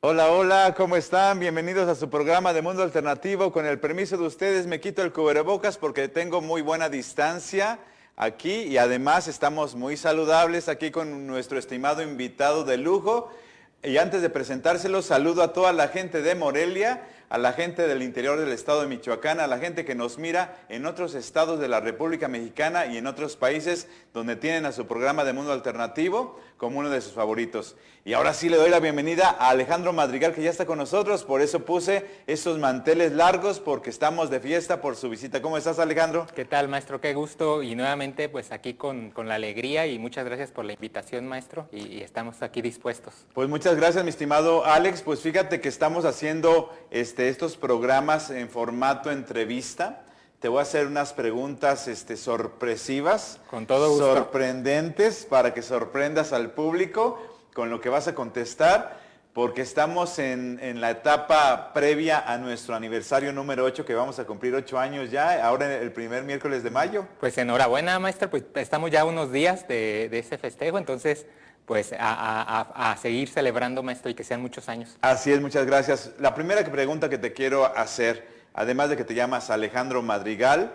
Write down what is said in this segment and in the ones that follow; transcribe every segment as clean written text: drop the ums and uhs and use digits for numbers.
Hola, hola, ¿cómo están? Bienvenidos a su programa de Mundo Alternativo. Con el permiso de ustedes me quito el cubrebocas porque tengo muy buena distancia aquí y además estamos muy saludables aquí con nuestro estimado invitado de lujo. Y antes de presentárselo, saludo a toda la gente de Morelia, a la gente del interior del estado de Michoacán, a la gente que nos mira en otros estados de la República Mexicana y en otros países donde tienen a su programa de Mundo Alternativo como uno de sus favoritos. Y ahora sí le doy la bienvenida a Alejandro Madrigal, que ya está con nosotros, por eso puse estos manteles largos, porque estamos de fiesta por su visita. ¿Cómo estás, Alejandro? ¿Qué tal, maestro? Qué gusto y nuevamente pues aquí con la alegría y muchas gracias por la invitación, maestro, y estamos aquí dispuestos. Pues muchas gracias, mi estimado Alex. Pues fíjate que estamos haciendo estos programas en formato entrevista. Te voy a hacer unas preguntas sorpresivas, Con todo gusto. sorprendentes, para que sorprendas al público con lo que vas a contestar, porque estamos en la etapa previa a nuestro aniversario número 8, que vamos a cumplir 8 años ya, ahora el primer miércoles de mayo. Pues enhorabuena, maestro, pues estamos ya unos días de ese festejo, entonces pues a seguir celebrando, maestro, y que sean muchos años. Así es, muchas gracias. La primera pregunta que te quiero hacer, además de que te llamas Alejandro Madrigal,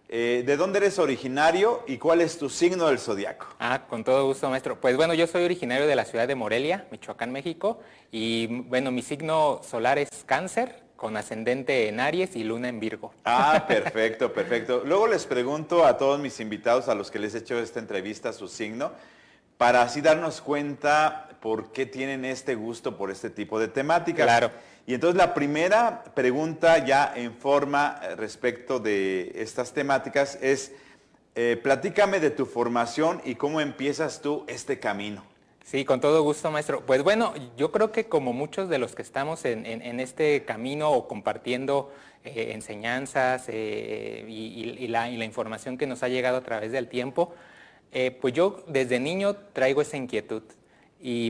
¿de dónde eres originario y cuál es tu signo del zodiaco? Con todo gusto, maestro. Pues bueno, yo soy originario de la ciudad de Morelia, Michoacán, México, y bueno, mi signo solar es Cáncer, con ascendente en Aries y luna en Virgo. Perfecto, perfecto. Luego les pregunto a todos mis invitados, a los que les he hecho esta entrevista, su signo, para así darnos cuenta por qué tienen este gusto por este tipo de temáticas. Claro. Y entonces la primera pregunta ya en forma respecto de estas temáticas es, platícame de tu formación y cómo empiezas tú este camino. Sí, con todo gusto, maestro. Pues bueno, yo creo que como muchos de los que estamos en este camino o compartiendo enseñanzas y la información que nos ha llegado a través del tiempo, pues yo desde niño traigo esa inquietud.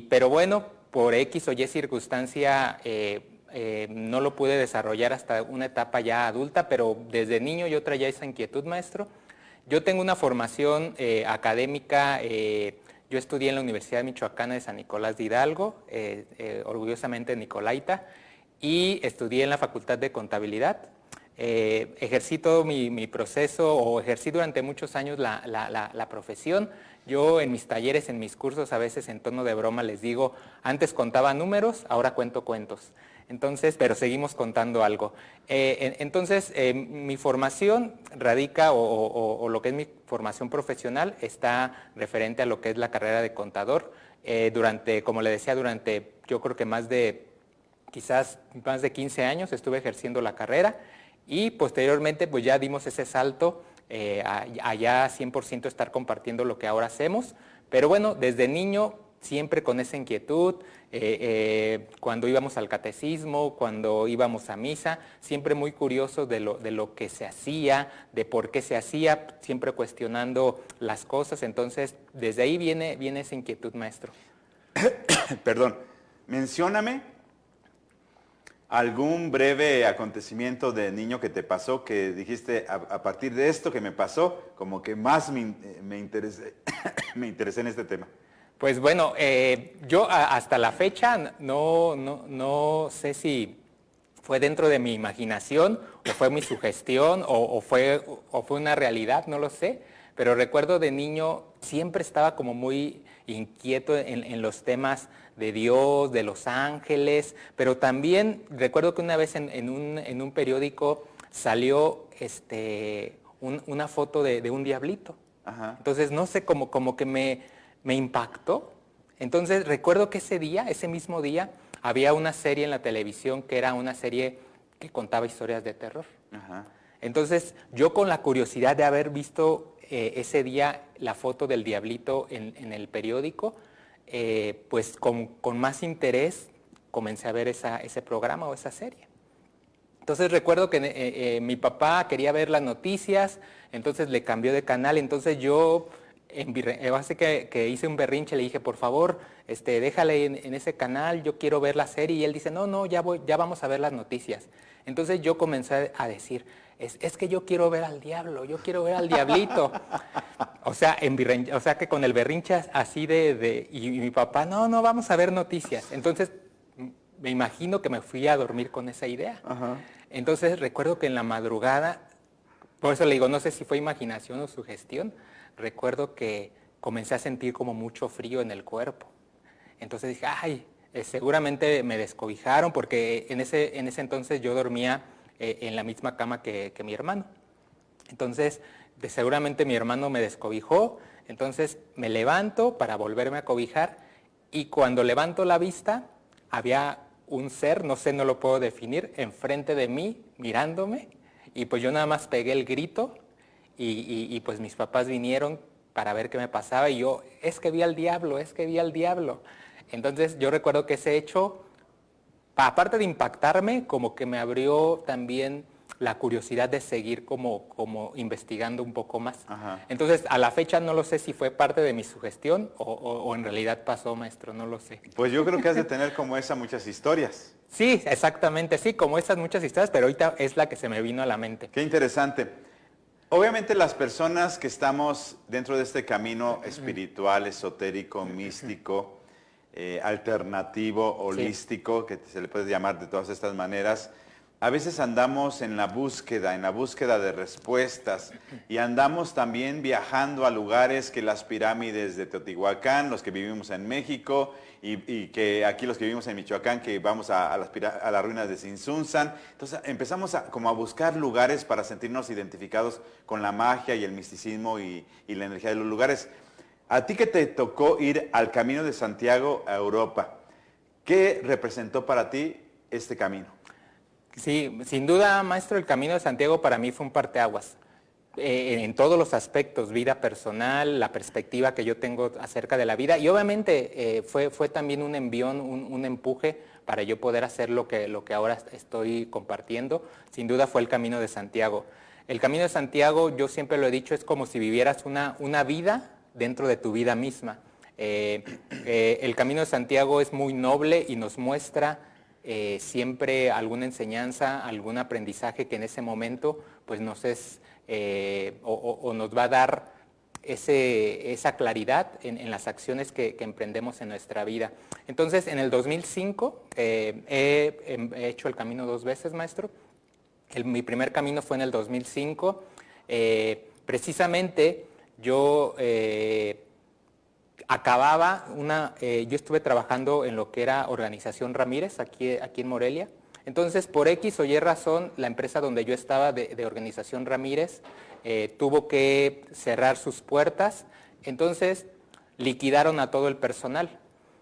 Pero bueno, por X o Y circunstancia no lo pude desarrollar hasta una etapa ya adulta, pero desde niño yo traía esa inquietud, maestro. Yo tengo una formación académica. Yo estudié en la Universidad Michoacana de San Nicolás de Hidalgo, orgullosamente nicolaita, y estudié en la Facultad de Contabilidad. Ejercí todo mi proceso, o ejercí durante muchos años la profesión. Yo en mis talleres, en mis cursos, a veces en tono de broma les digo, antes contaba números, ahora cuento cuentos. Entonces, pero seguimos contando algo. Entonces, mi formación radica, o lo que es mi formación profesional, está referente a lo que es la carrera de contador. Como le decía, durante yo creo que quizás más de 15 años estuve ejerciendo la carrera y posteriormente pues ya dimos ese salto a ya 100% estar compartiendo lo que ahora hacemos. Pero bueno, desde niño siempre con esa inquietud, cuando íbamos al catecismo, cuando íbamos a misa, siempre muy curioso de lo que se hacía, de por qué se hacía, siempre cuestionando las cosas. Entonces, desde ahí viene esa inquietud, maestro. Perdón, mencióname algún breve acontecimiento de niño que te pasó, que dijiste, a partir de esto que me pasó, como que más me interesé, me interesé en este tema. Pues bueno, yo hasta la fecha no sé si fue dentro de mi imaginación o fue mi sugestión o fue una realidad, no lo sé, pero recuerdo de niño siempre estaba como muy inquieto en los temas de Dios, de los ángeles, pero también recuerdo que una vez en un periódico salió una foto de un diablito. Ajá. Entonces, no sé, como que me impactó. Entonces recuerdo que ese mismo día, había una serie en la televisión que era una serie que contaba historias de terror. Ajá. Entonces yo, con la curiosidad de haber visto ese día la foto del diablito en el periódico, pues con más interés comencé a ver ese programa o esa serie. Entonces recuerdo que mi papá quería ver las noticias, entonces le cambió de canal. Entonces yo así que hice un berrinche, le dije, por favor, déjale en ese canal, yo quiero ver la serie. Y él dice, no, ya vamos a ver las noticias. Entonces yo comencé a decir, es que yo quiero ver al diablo, yo quiero ver al diablito. O sea, que con el berrinche así y mi papá, no, vamos a ver noticias. Entonces me imagino que me fui a dormir con esa idea. Ajá. Entonces recuerdo que en la madrugada, por eso le digo, no sé si fue imaginación o sugestión, recuerdo que comencé a sentir como mucho frío en el cuerpo. Entonces dije, ay, seguramente me descobijaron porque en ese entonces yo dormía en la misma cama que mi hermano. Entonces, seguramente mi hermano me descobijó, entonces me levanto para volverme a cobijar y cuando levanto la vista había un ser, no sé, no lo puedo definir, enfrente de mí, mirándome, y pues yo nada más pegué el grito y pues mis papás vinieron para ver qué me pasaba y yo, es que vi al diablo, es que vi al diablo. Entonces yo recuerdo que ese hecho, aparte de impactarme, como que me abrió también la curiosidad de seguir como investigando un poco más. Ajá. Entonces, a la fecha no lo sé si fue parte de mi sugestión o en realidad pasó, maestro, no lo sé. Pues yo creo que has de tener como esa muchas historias. Sí, exactamente, sí, como esas muchas historias, pero ahorita es la que se me vino a la mente. Qué interesante. Obviamente las personas que estamos dentro de este camino espiritual, esotérico, místico, alternativo, holístico, que se le puede llamar de todas estas maneras, a veces andamos en la búsqueda de respuestas y andamos también viajando a lugares que las pirámides de Teotihuacán, los que vivimos en México y que aquí los que vivimos en Michoacán, que vamos a las ruinas de Tzintzuntzan. Entonces empezamos como a buscar lugares para sentirnos identificados con la magia y el misticismo y la energía de los lugares. A ti que te tocó ir al Camino de Santiago a Europa, ¿qué representó para ti este camino? Sí, sin duda, maestro, el Camino de Santiago para mí fue un parteaguas. En todos los aspectos, vida personal, la perspectiva que yo tengo acerca de la vida y obviamente fue también un envión, un empuje para yo poder hacer lo que ahora estoy compartiendo. Sin duda fue el Camino de Santiago. El Camino de Santiago, yo siempre lo he dicho, es como si vivieras una vida dentro de tu vida misma. El Camino de Santiago es muy noble y nos muestra siempre alguna enseñanza, algún aprendizaje que en ese momento pues nos es o nos va a dar esa claridad en las acciones que emprendemos en nuestra vida. Entonces, en el 2005 he hecho el camino 2 veces, maestro. Mi primer camino fue en el 2005. Precisamente yo acababa yo estuve trabajando en lo que era Organización Ramírez, aquí en Morelia. Entonces, por X o Y razón, la empresa donde yo estaba de Organización Ramírez tuvo que cerrar sus puertas, entonces liquidaron a todo el personal.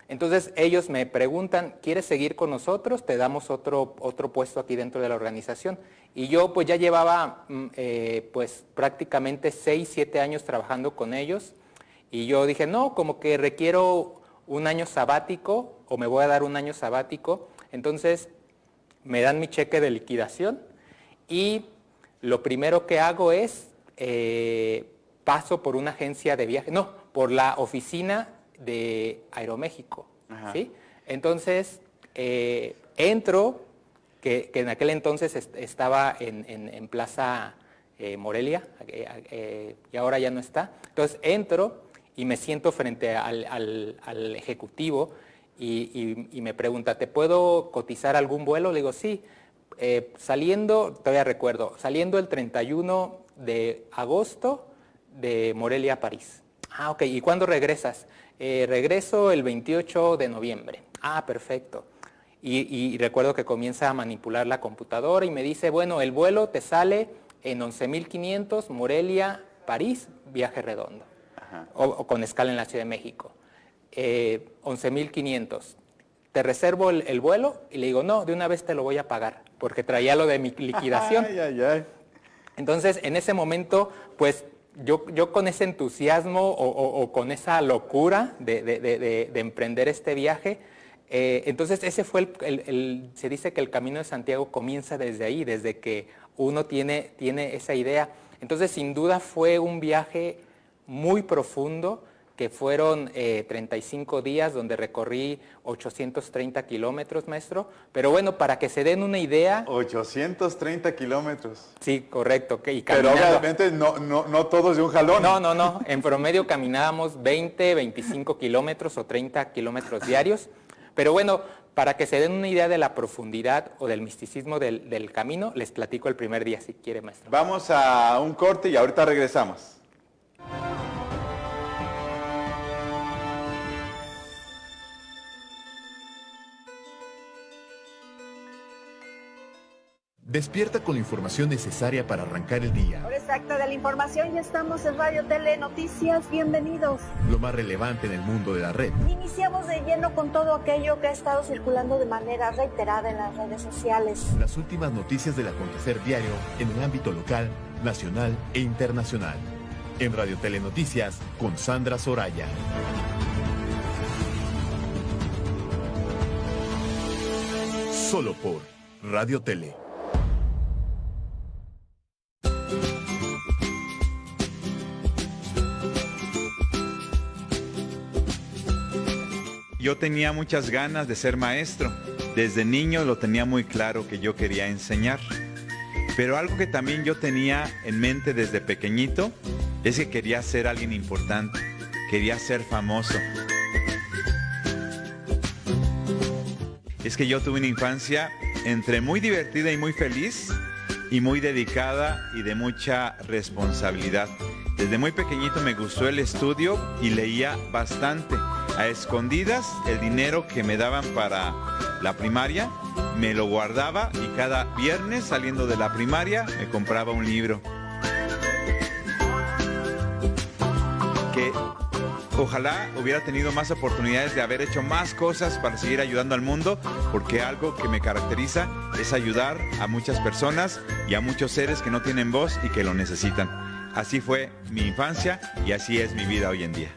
Entonces ellos me preguntan, ¿quieres seguir con nosotros? Te damos otro puesto aquí dentro de la organización. Y yo pues ya llevaba pues prácticamente 6, 7 años trabajando con ellos. Y yo dije, no, como que requiero un año sabático o me voy a dar un año sabático. Entonces me dan mi cheque de liquidación y lo primero que hago es paso por una agencia de viaje, no, por la oficina de Aeroméxico. ¿Sí? Entonces entro, que en aquel entonces estaba en Plaza Morelia, y ahora ya no está. Entonces entro y me siento frente al ejecutivo y me pregunta, ¿te puedo cotizar algún vuelo? Le digo, sí. Saliendo, todavía recuerdo, saliendo el 31 de agosto de Morelia a París. Ah, ok. ¿Y cuándo regresas? Regreso el 28 de noviembre. Ah, perfecto. Y recuerdo que comienza a manipular la computadora y me dice, bueno, el vuelo te sale en 11,500 Morelia, París, viaje redondo. O con escala en la Ciudad de México. 11,500. Te reservo el vuelo y le digo, no, de una vez te lo voy a pagar, porque traía lo de mi liquidación. Ay, ay, ay. Entonces, en ese momento, pues yo con ese entusiasmo o con esa locura de emprender este viaje, entonces ese fue se dice que el Camino de Santiago comienza desde ahí, desde que uno tiene esa idea. Entonces, sin duda fue un viaje muy profundo, que fueron 35 días donde recorrí 830 kilómetros, maestro. Pero bueno, para que se den una idea... 830 kilómetros. Sí, correcto. Y pero obviamente no todos de un jalón. No. En promedio caminábamos 20, 25 kilómetros o 30 kilómetros diarios. Pero bueno, Para que se den una idea de la profundidad o del misticismo del camino, les platico el primer día, si quiere, maestro. Vamos a un corte y ahorita regresamos. Despierta con la información necesaria para arrancar el día. Hora exacta de la información, ya estamos en Radio Tele Noticias, bienvenidos. Lo más relevante en el mundo de la red. Iniciamos de lleno con todo aquello que ha estado circulando de manera reiterada en las redes sociales. Las últimas noticias del acontecer diario en el ámbito local, nacional e internacional. En Radio Tele Noticias con Sandra Soraya. Solo por Radio Tele. Yo tenía muchas ganas de ser maestro. Desde niño lo tenía muy claro que yo quería enseñar. Pero algo que también yo tenía en mente desde pequeñito es que quería ser alguien importante, quería ser famoso. Es que yo tuve una infancia entre muy divertida y muy feliz y muy dedicada y de mucha responsabilidad. Desde muy pequeñito me gustó el estudio y leía bastante. A escondidas, el dinero que me daban para la primaria, me lo guardaba y cada viernes saliendo de la primaria me compraba un libro. Que ojalá hubiera tenido más oportunidades de haber hecho más cosas para seguir ayudando al mundo, porque algo que me caracteriza es ayudar a muchas personas y a muchos seres que no tienen voz y que lo necesitan. Así fue mi infancia y así es mi vida hoy en día.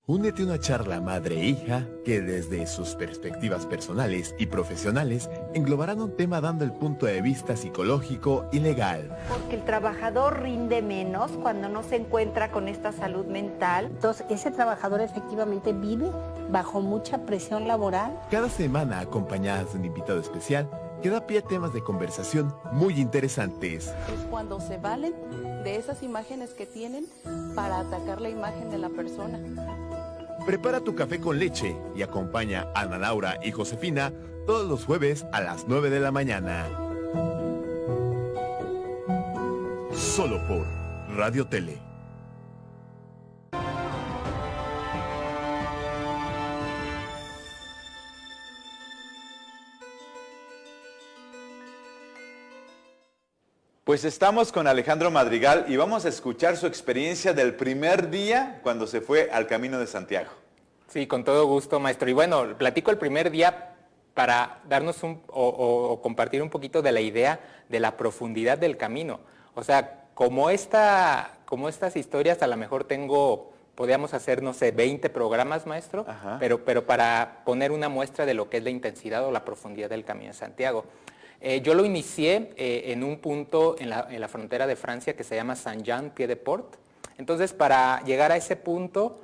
Únete a una charla madre-hija que desde sus perspectivas personales y profesionales englobarán un tema dando el punto de vista psicológico y legal. Porque el trabajador rinde menos cuando no se encuentra con esta salud mental. Entonces, ese trabajador efectivamente vive bajo mucha presión laboral. Cada semana, acompañadas de un invitado especial, que da pie a temas de conversación muy interesantes. Es cuando se valen de esas imágenes que tienen para atacar la imagen de la persona. Prepara tu café con leche y acompaña a Ana Laura y Josefina todos los jueves a las 9 de la mañana. Solo por Radio Tele. Pues estamos con Alejandro Madrigal y vamos a escuchar su experiencia del primer día cuando se fue al Camino de Santiago. Sí, con todo gusto, maestro. Y bueno, platico el primer día para darnos o compartir un poquito de la idea de la profundidad del camino. O sea, como estas historias, a lo mejor podríamos hacer, no sé, 20 programas, maestro, pero para poner una muestra de lo que es la intensidad o la profundidad del Camino de Santiago. Yo lo inicié en un punto en la frontera de Francia que se llama Saint-Jean-Pied-de-Port. Entonces, para llegar a ese punto,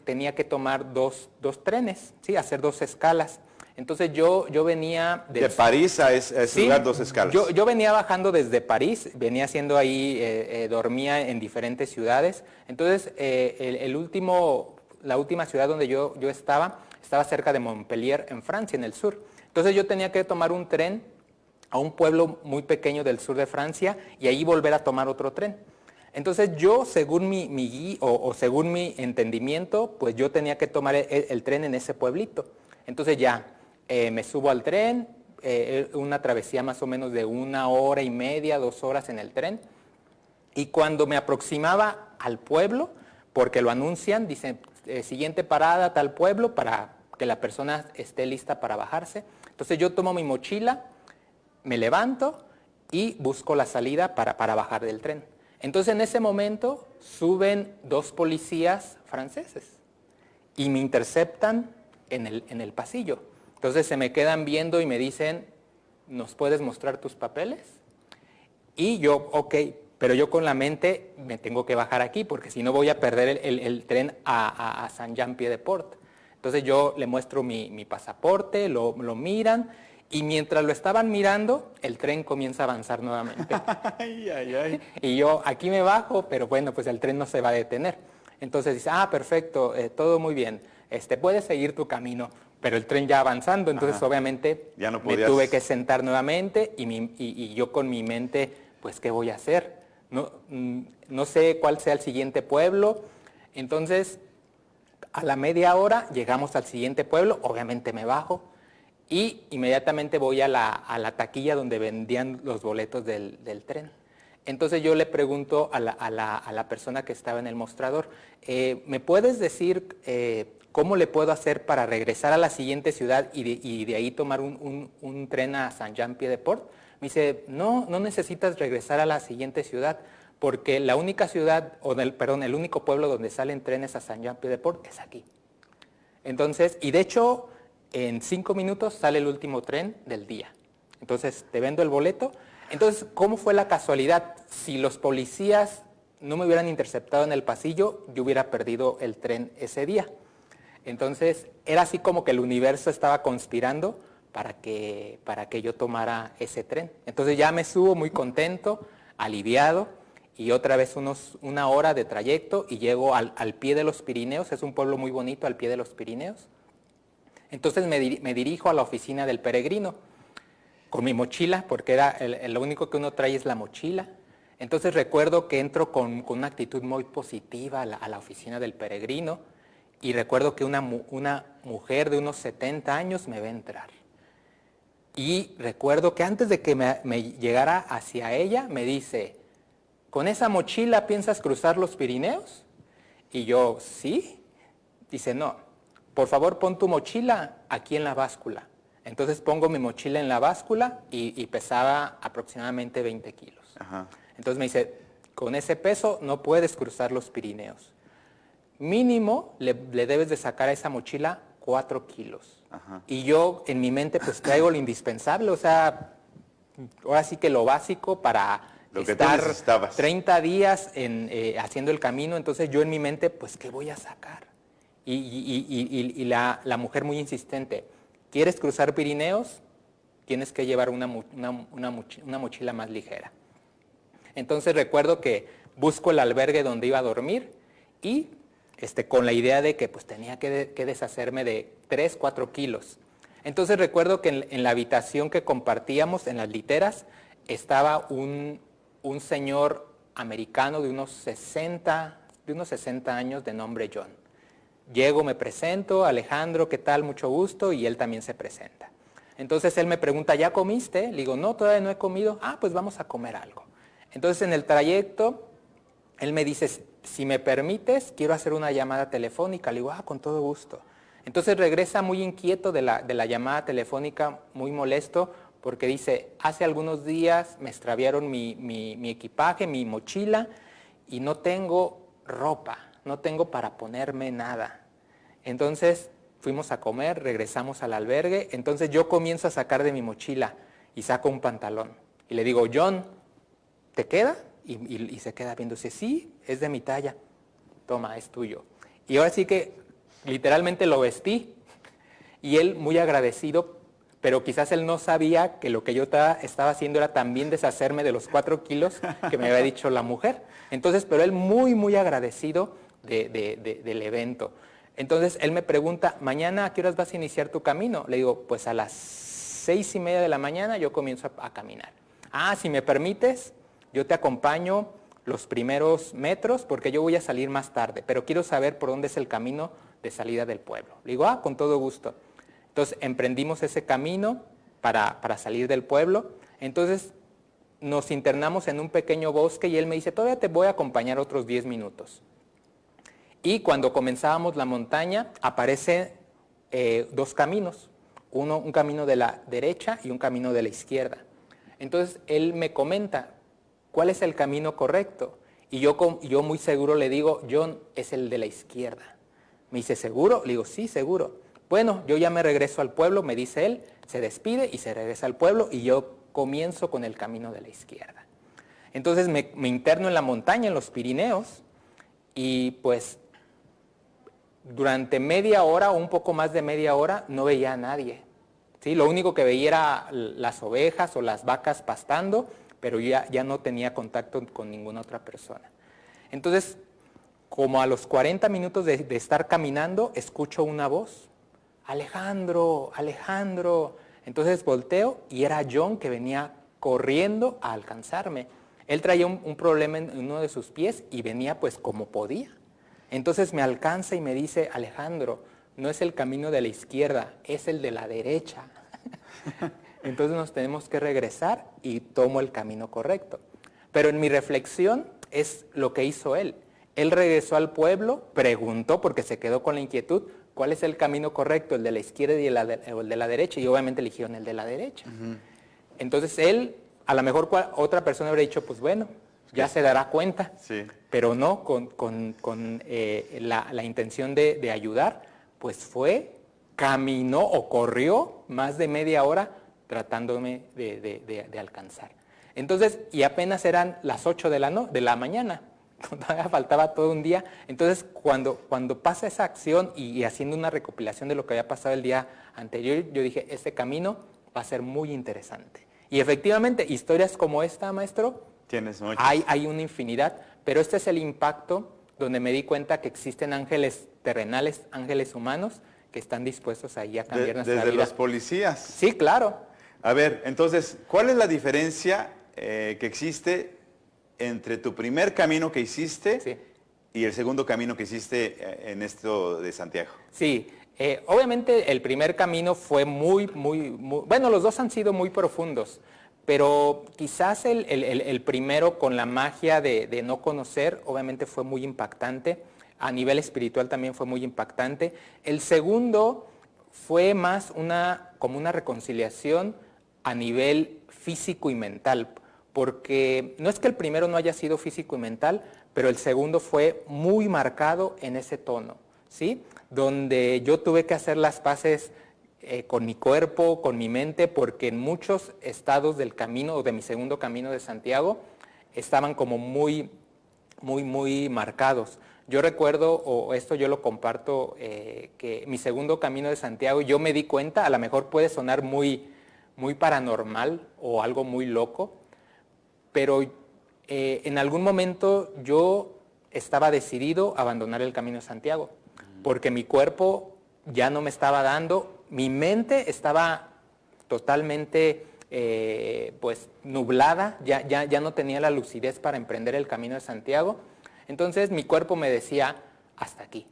tenía que tomar dos trenes, ¿sí? Hacer 2 escalas. Entonces, yo venía... De París a ese sí, lugar, 2 escalas. Yo venía bajando desde París, venía haciendo ahí, dormía en diferentes ciudades. Entonces, la última ciudad donde yo estaba cerca de Montpellier, en Francia, en el sur. Entonces, yo tenía que tomar un tren a un pueblo muy pequeño del sur de Francia y ahí volver a tomar otro tren. Entonces yo, según mi guía o según mi entendimiento, pues yo tenía que tomar el tren en ese pueblito. Entonces ya me subo al tren, una travesía más o menos de 1 hora y media, 2 horas en el tren. Y cuando me aproximaba al pueblo, porque lo anuncian, dicen, siguiente parada, tal pueblo, para que la persona esté lista para bajarse. Entonces yo tomo mi mochila, me levanto y busco la salida para bajar del tren. Entonces en ese momento suben 2 policías franceses y me interceptan en el pasillo. Entonces se me quedan viendo y me dicen, ¿nos puedes mostrar tus papeles? Y yo, ok, pero yo con la mente me tengo que bajar aquí porque si no voy a perder el tren a Saint-Jean-Pied-de-Port. Entonces yo le muestro mi pasaporte, lo miran y mientras lo estaban mirando, el tren comienza a avanzar nuevamente. Ay, ay, ay. Y yo aquí me bajo, pero bueno, pues el tren no se va a detener. Entonces dice, perfecto, todo muy bien, puedes seguir tu camino. Pero el tren ya avanzando, entonces obviamente ya no me podías... tuve que sentar nuevamente y yo con mi mente, pues ¿qué voy a hacer? No sé cuál sea el siguiente pueblo. Entonces, a la media hora llegamos al siguiente pueblo, obviamente me bajo y inmediatamente voy a la taquilla donde vendían los boletos del tren. Entonces yo le pregunto a la persona que estaba en el mostrador, ¿me puedes decir cómo le puedo hacer para regresar a la siguiente ciudad y de ahí tomar un tren a Saint-Jean-Pied-de-Port? Me dice, no necesitas regresar a la siguiente ciudad, porque la única ciudad, el único pueblo donde salen trenes a Saint-Jean-Pied-de-Port es aquí. Entonces, y de hecho, en 5 minutos sale el último tren del día. Entonces, te vendo el boleto. Entonces, ¿cómo fue la casualidad? Si los policías no me hubieran interceptado en el pasillo, yo hubiera perdido el tren ese día. Entonces, era así como que el universo estaba conspirando para que yo tomara ese tren. Entonces ya me subo muy contento, aliviado, y otra vez una hora de trayecto y llego al pie de los Pirineos, es un pueblo muy bonito al pie de los Pirineos. Entonces me dirijo a la oficina del peregrino con mi mochila, porque lo único que uno trae es la mochila. Entonces recuerdo que entro con una actitud muy positiva a la oficina del peregrino y recuerdo que una mujer de unos 70 años me ve entrar. Y recuerdo que antes de que me llegara hacia ella, me dice, ¿con esa mochila piensas cruzar los Pirineos? Y yo, ¿sí? Dice, no, por favor pon tu mochila aquí en la báscula. Entonces pongo mi mochila en la báscula y pesaba aproximadamente 20 kilos. Ajá. Entonces me dice, con ese peso no puedes cruzar los Pirineos. Mínimo le debes de sacar a esa mochila 4 kilos. Ajá. Y yo en mi mente pues traigo lo indispensable, o sea, ahora sí que lo básico para lo que tú estar necesitabas. 30 días haciendo el camino. Entonces yo en mi mente, pues ¿qué voy a sacar? Y la mujer muy insistente, ¿quieres cruzar Pirineos? Tienes que llevar una mochila más ligera. Entonces recuerdo que busco el albergue donde iba a dormir y con la idea de que pues tenía que deshacerme de 3, 4 kilos. Entonces recuerdo que en la habitación que compartíamos, en las literas, estaba un señor americano de unos 60 años de nombre John. Llego, me presento, Alejandro, ¿qué tal? Mucho gusto, y él también se presenta. Entonces él me pregunta, ¿ya comiste? Le digo, no, todavía no he comido. Pues vamos a comer algo. Entonces en el trayecto, él me dice, si me permites, quiero hacer una llamada telefónica. Le digo, con todo gusto. Entonces regresa muy inquieto de la llamada telefónica, muy molesto, porque dice, hace algunos días me extraviaron mi equipaje, mi mochila, y no tengo ropa, no tengo para ponerme nada. Entonces fuimos a comer, regresamos al albergue, entonces yo comienzo a sacar de mi mochila y saco un pantalón. Y le digo, John, ¿te queda? Y se queda viendo, dice, sí, es de mi talla, toma, es tuyo. Y ahora sí que literalmente lo vestí y él muy agradecido, pero quizás él no sabía que lo que yo estaba haciendo era también deshacerme de los 4 kilos que me había dicho la mujer. Entonces, pero él muy, muy agradecido del evento. Entonces él me pregunta, ¿mañana a qué horas vas a iniciar tu camino? Le digo, pues a las 6:30 de la mañana yo comienzo a caminar. Si me permites, yo te acompaño los primeros metros porque yo voy a salir más tarde, pero quiero saber por dónde es el camino de salida del pueblo. Le digo, con todo gusto. Entonces emprendimos ese camino para salir del pueblo. Entonces nos internamos en un pequeño bosque y él me dice, todavía te voy a acompañar otros 10 minutos. Y cuando comenzábamos la montaña, aparecen 2 caminos, un camino de la derecha y un camino de la izquierda. Entonces él me comenta, ¿cuál es el camino correcto? Y yo muy seguro le digo, John, es el de la izquierda. Me dice, ¿seguro? Le digo, sí, seguro. Bueno, yo ya me regreso al pueblo, me dice él, se despide y se regresa al pueblo y yo comienzo con el camino de la izquierda. Entonces me interno en la montaña, en los Pirineos, y pues durante media hora o un poco más de media hora no veía a nadie. ¿Sí? Lo único que veía era las ovejas o las vacas pastando, pero ya no tenía contacto con ninguna otra persona. Entonces, como a los 40 minutos de estar caminando, escucho una voz, Alejandro, Alejandro. Entonces volteo y era John que venía corriendo a alcanzarme. Él traía un problema en uno de sus pies y venía pues como podía. Entonces me alcanza y me dice, Alejandro, no es el camino de la izquierda, es el de la derecha. Entonces nos tenemos que regresar y tomo el camino correcto. Pero en mi reflexión es lo que hizo él. Él regresó al pueblo, preguntó, porque se quedó con la inquietud, ¿cuál es el camino correcto, el de la izquierda o el de la derecha? Y obviamente eligieron el de la derecha. Entonces él, a lo mejor otra persona habría dicho, pues bueno, ya se dará cuenta. Sí. Pero no, con la intención de ayudar, pues fue, caminó o corrió más de media hora tratándome de alcanzar. Entonces, y apenas eran las 8 de la mañana, todavía faltaba todo un día. Entonces, cuando pasa esa acción y haciendo una recopilación de lo que había pasado el día anterior, yo dije, este camino va a ser muy interesante. Y efectivamente, historias como esta, maestro, Tienes muchas. hay una infinidad, pero este es el impacto donde me di cuenta que existen ángeles terrenales, ángeles humanos, que están dispuestos ahí a cambiar nuestra Desde vida. los policías. Sí, claro. A ver, entonces, ¿cuál es la diferencia que existe entre tu primer camino que hiciste Sí. y el segundo camino que hiciste en esto de Santiago? Sí, obviamente el primer camino fue muy, bueno, los dos han sido muy profundos, pero quizás el primero con la magia de no conocer, obviamente fue muy impactante, a nivel espiritual también fue muy impactante. El segundo fue más como una reconciliación a nivel físico y mental, porque no es que el primero no haya sido físico y mental, pero el segundo fue muy marcado en ese tono, ¿sí? Donde yo tuve que hacer las paces con mi cuerpo, con mi mente, porque en muchos estados del camino, o de mi segundo camino de Santiago, estaban como muy marcados. Yo recuerdo, o esto yo lo comparto, que mi segundo camino de Santiago, yo me di cuenta, a lo mejor puede sonar muy paranormal o algo muy loco, pero en algún momento yo estaba decidido a abandonar el camino de Santiago, porque mi cuerpo ya no me estaba dando, mi mente estaba totalmente pues nublada, ya no tenía la lucidez para emprender el camino de Santiago. Entonces mi cuerpo me decía, hasta aquí,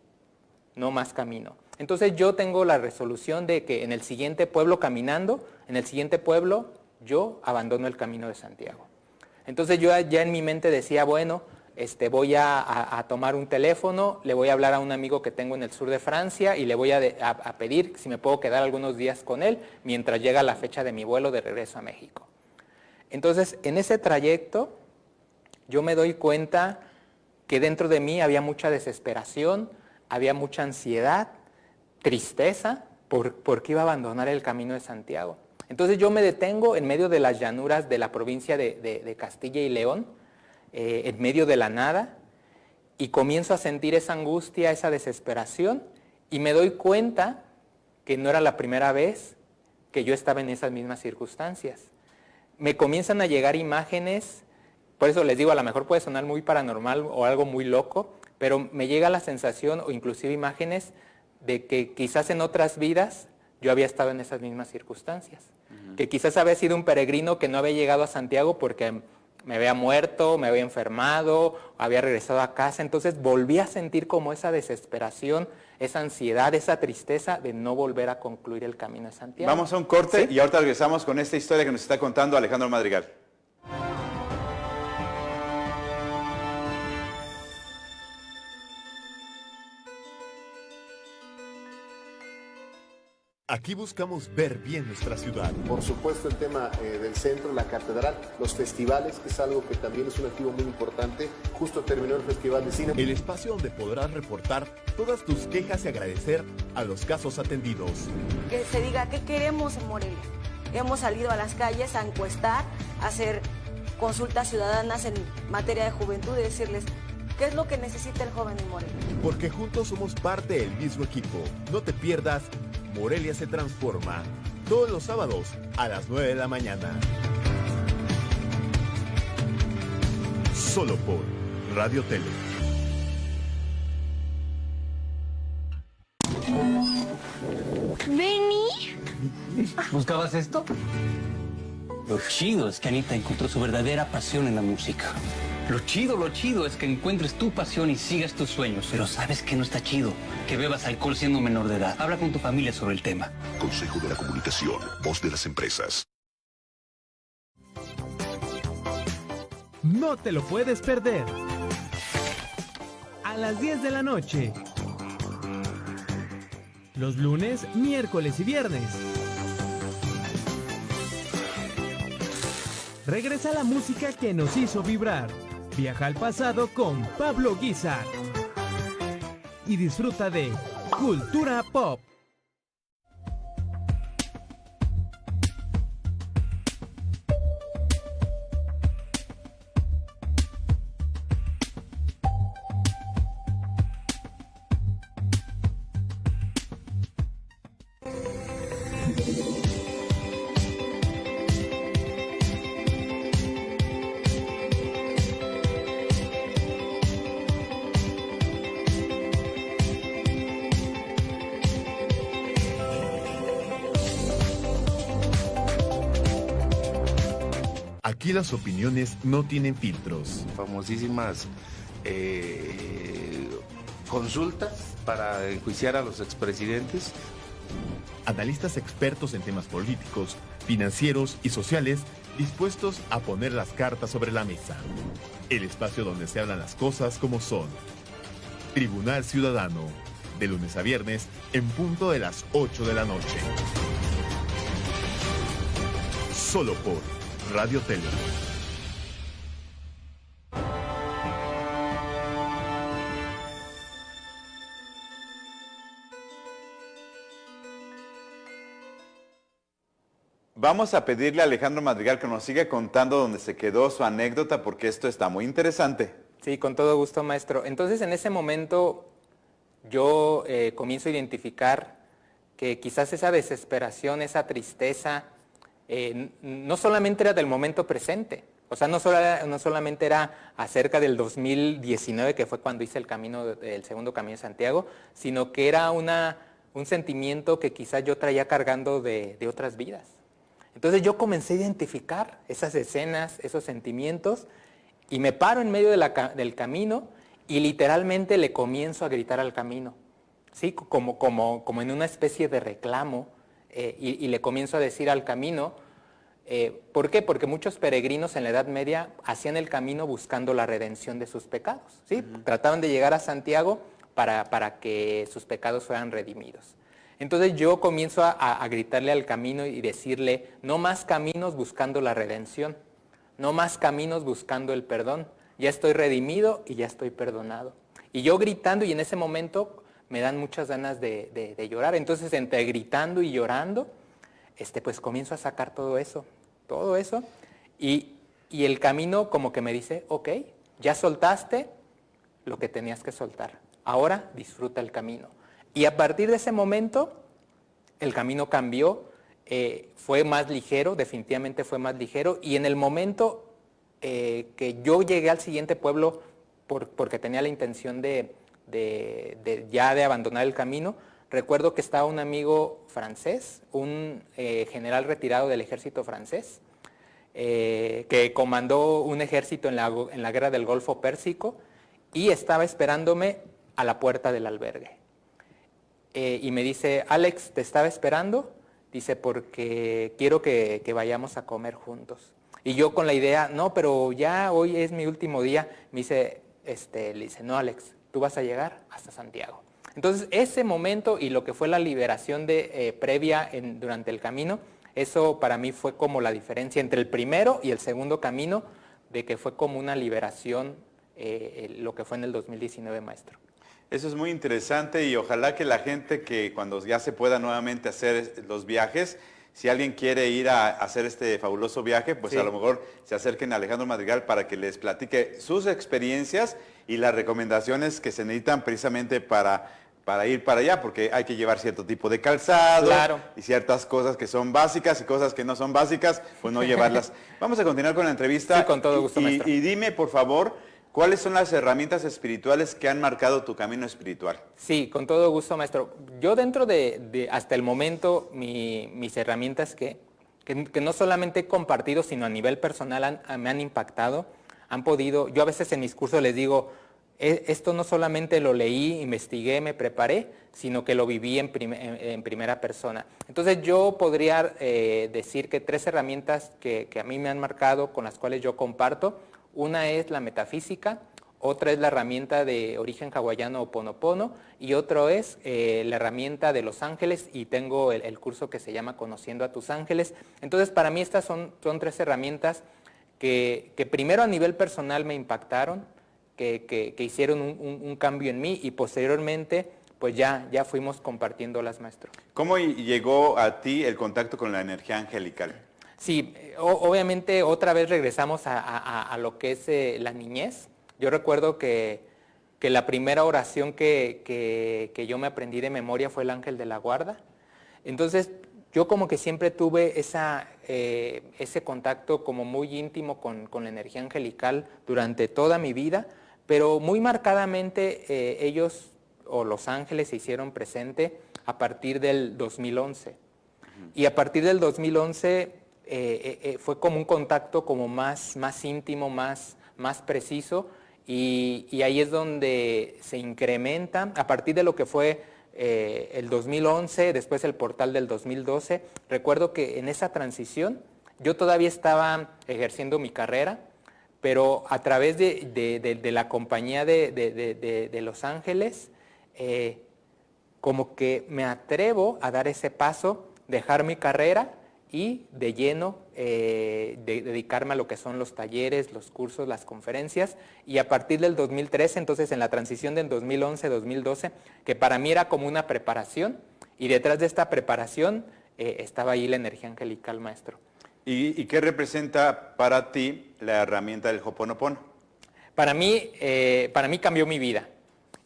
no más camino. Entonces yo tengo la resolución de que en el siguiente pueblo caminando, en el siguiente pueblo yo abandono el camino de Santiago. Entonces yo ya en mi mente decía, bueno, voy a tomar un teléfono, le voy a hablar a un amigo que tengo en el sur de Francia y le voy a pedir si me puedo quedar algunos días con él mientras llega la fecha de mi vuelo de regreso a México. Entonces, en ese trayecto, yo me doy cuenta que dentro de mí había mucha desesperación, había mucha ansiedad, tristeza, porque iba a abandonar el camino de Santiago. Entonces yo me detengo en medio de las llanuras de la provincia de Castilla y León, en medio de la nada, y comienzo a sentir esa angustia, esa desesperación, y me doy cuenta que no era la primera vez que yo estaba en esas mismas circunstancias. Me comienzan a llegar imágenes, por eso les digo, a lo mejor puede sonar muy paranormal o algo muy loco, pero me llega la sensación o inclusive imágenes de que quizás en otras vidas yo había estado en esas mismas circunstancias. Que quizás había sido un peregrino que no había llegado a Santiago porque me había muerto, me había enfermado, había regresado a casa. Entonces volví a sentir como esa desesperación, esa ansiedad, esa tristeza de no volver a concluir el camino de Santiago. Vamos a un corte ¿Sí? y ahorita regresamos con esta historia que nos está contando Alejandro Madrigal. Aquí buscamos ver bien nuestra ciudad. Por supuesto, el tema del centro, la catedral, los festivales, que es algo que también es un activo muy importante. Justo terminó el Festival de Cine. El espacio donde podrás reportar todas tus quejas y agradecer a los casos atendidos. Que se diga qué queremos en Morelia. Hemos salido a las calles a encuestar, a hacer consultas ciudadanas en materia de juventud y decirles qué es lo que necesita el joven en Morelia. Porque juntos somos parte del mismo equipo. No te pierdas Morelia se transforma, todos los sábados a las 9 de la mañana. Solo por Radio Tele. ¿Vení? ¿Buscabas esto? Lo chido es que Anita encontró su verdadera pasión en la música. Lo chido es que encuentres tu pasión y sigas tus sueños. Pero ¿sabes qué no está chido? Que bebas alcohol siendo menor de edad. Habla con tu familia sobre el tema. Consejo de la Comunicación, voz de las empresas. No te lo puedes perder. A las 10 de la noche. Los lunes, miércoles y viernes. Regresa la música que nos hizo vibrar. Viaja al pasado con Pablo Guizar. Y disfruta de Cultura Pop. Aquí las opiniones no tienen filtros. Famosísimas consultas para enjuiciar a los expresidentes. Analistas expertos en temas políticos, financieros y sociales dispuestos a poner las cartas sobre la mesa. El espacio donde se hablan las cosas como son. Tribunal Ciudadano, de lunes a viernes en punto de las 8 de la noche. Solo por Radio Tele. Vamos a pedirle a Alejandro Madrigal que nos siga contando dónde se quedó su anécdota, porque esto está muy interesante. Sí, con todo gusto, maestro. Entonces, en ese momento, yo comienzo a identificar que quizás esa desesperación, esa tristeza, no solamente era del momento presente, o sea, no solamente era acerca del 2019, que fue cuando hice el segundo Camino de Santiago, sino que era un sentimiento que quizás yo traía cargando de otras vidas. Entonces yo comencé a identificar esas escenas, esos sentimientos, y me paro en medio del camino y literalmente le comienzo a gritar al camino, ¿sí? Como en una especie de reclamo, y le comienzo a decir al camino, ¿por qué? Porque muchos peregrinos en la Edad Media hacían el camino buscando la redención de sus pecados, ¿sí? Trataban de llegar a Santiago para que sus pecados fueran redimidos. Entonces yo comienzo a gritarle al camino y decirle, no más caminos buscando la redención, no más caminos buscando el perdón, ya estoy redimido y ya estoy perdonado. Y yo gritando, y en ese momento me dan muchas ganas de llorar. Entonces, entre gritando y llorando, pues comienzo a sacar todo eso, y el camino como que me dice, ok, ya soltaste lo que tenías que soltar, ahora disfruta el camino. Y a partir de ese momento, el camino cambió, fue más ligero, definitivamente fue más ligero, y en el momento que yo llegué al siguiente pueblo, porque tenía la intención de abandonar el camino, recuerdo que estaba un amigo francés, un general retirado del ejército francés, que comandó un ejército en la guerra del Golfo Pérsico, y estaba esperándome a la puerta del albergue. Y me dice, Alex, ¿te estaba esperando? Dice, porque quiero que vayamos a comer juntos. Y yo con la idea, no, pero ya hoy es mi último día. Me dice, le dice, no, Alex, tú vas a llegar hasta Santiago. Entonces, ese momento y lo que fue la liberación previa durante el camino, eso para mí fue como la diferencia entre el primero y el segundo camino, de que fue como una liberación lo que fue en el 2019, maestro. Eso es muy interesante y ojalá que la gente que cuando ya se pueda nuevamente hacer los viajes, si alguien quiere ir a hacer este fabuloso viaje, pues Sí. a lo mejor se acerquen a Alejandro Madrigal para que les platique sus experiencias y las recomendaciones que se necesitan precisamente para ir para allá, porque hay que llevar cierto tipo de calzado Claro. y ciertas cosas que son básicas y cosas que no son básicas, pues no llevarlas. Vamos a continuar con la entrevista. Sí, con todo gusto, maestro. Y dime, por favor, ¿cuáles son las herramientas espirituales que han marcado tu camino espiritual? Sí, con todo gusto, maestro. Yo dentro de hasta el momento, mis herramientas que no solamente he compartido, sino a nivel personal me han impactado, han podido, yo a veces en mis cursos les digo, esto no solamente lo leí, investigué, me preparé, sino que lo viví en primera persona. Entonces yo podría decir que 3 herramientas que a mí me han marcado, con las cuales yo comparto. Una es la metafísica, otra es la herramienta de origen hawaiano Ho'oponopono y otro es la herramienta de los ángeles, y tengo el curso que se llama Conociendo a tus ángeles. Entonces para mí estas son 3 herramientas que primero a nivel personal me impactaron, que hicieron un cambio en mí, y posteriormente pues ya fuimos compartiéndolas, maestro. ¿Cómo llegó a ti el contacto con la energía angelical? Sí, obviamente otra vez regresamos a lo que es la niñez. Yo recuerdo que la primera oración que yo me aprendí de memoria fue el ángel de la guarda. Entonces yo como que siempre tuve ese contacto como muy íntimo con la energía angelical durante toda mi vida, pero muy marcadamente ellos o los ángeles se hicieron presente a partir del 2011. Y a partir del 2011 fue como un contacto como más íntimo, más preciso, y ahí es donde se incrementa, a partir de lo que fue el 2011, después el portal del 2012. Recuerdo que en esa transición yo todavía estaba ejerciendo mi carrera, pero a través de la compañía de Los Ángeles, como que me atrevo a dar ese paso, dejar mi carrera y de lleno dedicarme a lo que son los talleres, los cursos, las conferencias. Y a partir del 2013, entonces en la transición del 2011-2012, que para mí era como una preparación, y detrás de esta preparación estaba ahí la energía angelical, maestro. ¿Y qué representa para ti la herramienta del Ho'oponopono? Para mí cambió mi vida.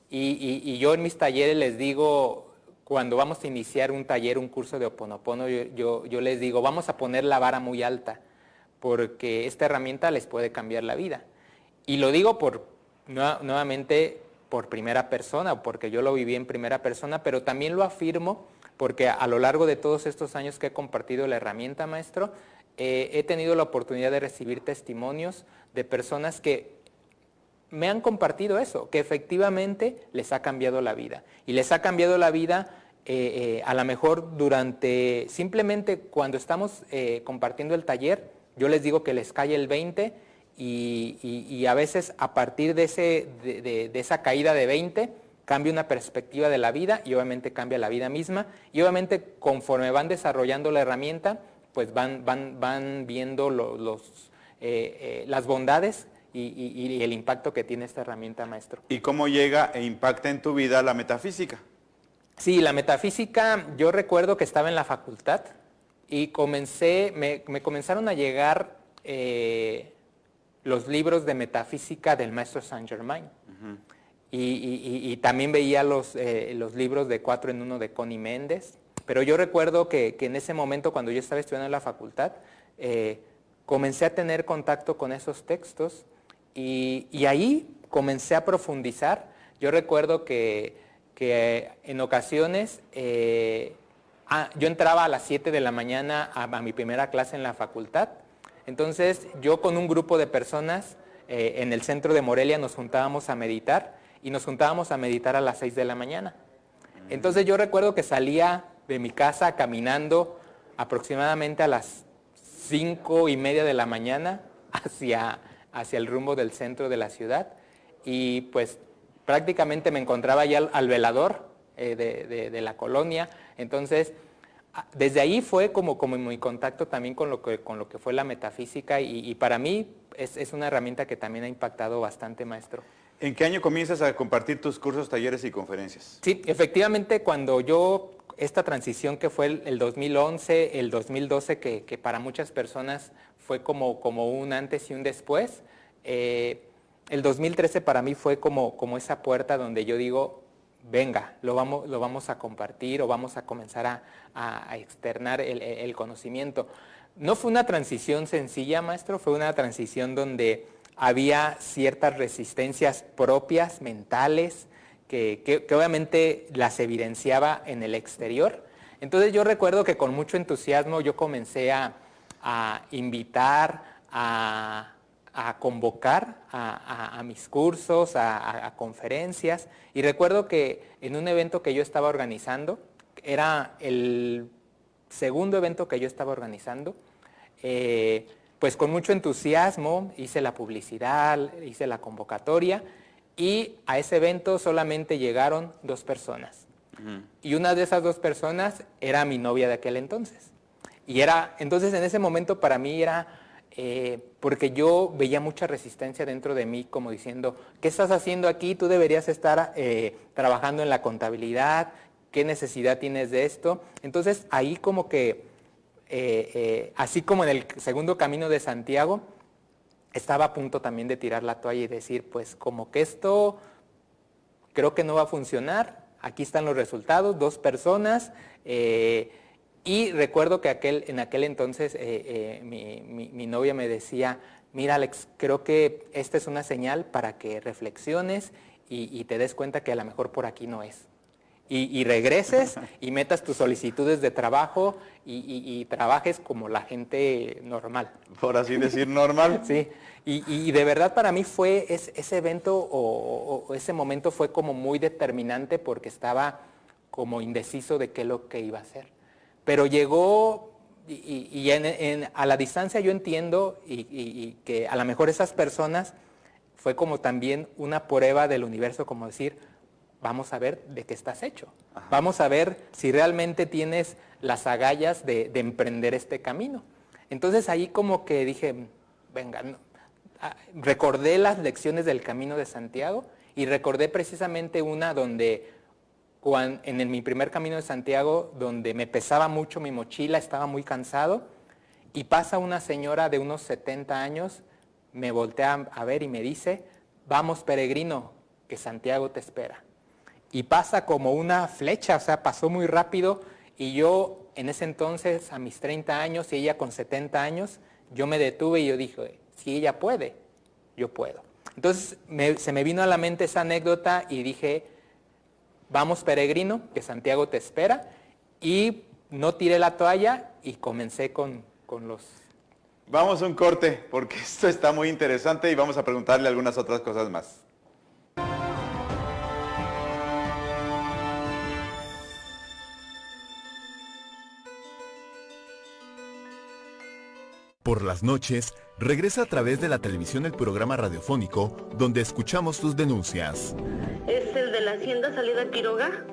Y yo en mis talleres les digo, cuando vamos a iniciar un taller, un curso de Ho'oponopono, yo les digo, vamos a poner la vara muy alta, porque esta herramienta les puede cambiar la vida. Y lo digo nuevamente por primera persona, porque yo lo viví en primera persona, pero también lo afirmo porque a lo largo de todos estos años que he compartido la herramienta, maestro, he tenido la oportunidad de recibir testimonios de personas que me han compartido eso, que efectivamente les ha cambiado la vida. Y les ha cambiado la vida a lo mejor simplemente cuando estamos compartiendo el taller, yo les digo que les cae el 20 y a veces a partir de esa caída de 20 cambia una perspectiva de la vida y obviamente cambia la vida misma. Y obviamente conforme van desarrollando la herramienta, pues van viendo las bondades y el impacto que tiene esta herramienta, maestro. ¿Y cómo llega e impacta en tu vida la metafísica? Sí, la metafísica, yo recuerdo que estaba en la facultad y me comenzaron a llegar los libros de metafísica del maestro Saint Germain. Y también veía los libros de 4 en 1 de Connie Méndez. Pero yo recuerdo que en ese momento, cuando yo estaba estudiando en la facultad, comencé a tener contacto con esos textos y ahí comencé a profundizar. Yo recuerdo que en ocasiones yo entraba a las 7 de la mañana a mi primera clase en la facultad. Entonces yo con un grupo de personas en el centro de Morelia nos juntábamos a meditar y nos juntábamos a meditar a las 6 de la mañana. Entonces yo recuerdo que salía de mi casa caminando aproximadamente a las 5:30 de la mañana hacia el rumbo del centro de la ciudad y pues prácticamente me encontraba ya al velador de la colonia. Entonces, desde ahí fue como mi contacto también con lo que fue la metafísica y para mí es una herramienta que también ha impactado bastante, maestro. ¿En qué año comienzas a compartir tus cursos, talleres y conferencias? Sí, efectivamente, cuando esta transición que fue el 2011, el 2012, que para muchas personas fue como un antes y un después, el 2013 para mí fue como esa puerta donde yo digo, venga, lo vamos a compartir o vamos a comenzar a externar el conocimiento. No fue una transición sencilla, maestro, fue una transición donde había ciertas resistencias propias, mentales, que obviamente las evidenciaba en el exterior. Entonces yo recuerdo que con mucho entusiasmo yo comencé a invitar, a convocar a mis cursos, a conferencias, y recuerdo que en un evento que yo estaba organizando, era el segundo evento que yo estaba organizando, pues con mucho entusiasmo hice la publicidad, hice la convocatoria, y a ese evento solamente llegaron 2 personas. Y una de esas 2 personas era mi novia de aquel entonces. Entonces en ese momento para mí era, porque yo veía mucha resistencia dentro de mí, como diciendo, ¿qué estás haciendo aquí? Tú deberías estar trabajando en la contabilidad, ¿qué necesidad tienes de esto? Entonces ahí como que, así como en el segundo camino de Santiago, estaba a punto también de tirar la toalla y decir, pues como que esto creo que no va a funcionar, aquí están los resultados, 2 personas, y recuerdo que en aquel entonces mi novia me decía, mira Alex, creo que esta es una señal para que reflexiones y te des cuenta que a lo mejor por aquí no es. Y regreses y metas tus solicitudes de trabajo y trabajes como la gente normal. Por así decir, normal. Sí, y de verdad para mí fue ese evento o ese momento fue como muy determinante porque estaba como indeciso de qué es lo que iba a hacer. Pero llegó y a la distancia yo entiendo y que a lo mejor esas personas fue como también una prueba del universo, como decir, vamos a ver de qué estás hecho. Ajá. Vamos a ver si realmente tienes las agallas de emprender este camino. Entonces ahí como que dije, venga, recordé las lecciones del Camino de Santiago y recordé precisamente una donde en mi primer Camino de Santiago, donde me pesaba mucho mi mochila, estaba muy cansado, y pasa una señora de unos 70 años, me voltea a ver y me dice, vamos peregrino, que Santiago te espera. Y pasa como una flecha, o sea, pasó muy rápido, y yo en ese entonces, a mis 30 años, y ella con 70 años, yo me detuve y yo dije, si ella puede, yo puedo. Entonces se me vino a la mente esa anécdota y dije, vamos peregrino, que Santiago te espera, y no tiré la toalla y comencé con los... Vamos a un corte, porque esto está muy interesante y vamos a preguntarle algunas otras cosas más. Por las noches, regresa a través de la televisión el programa radiofónico donde escuchamos tus denuncias. ¿Es el de la Hacienda Salida Quiroga?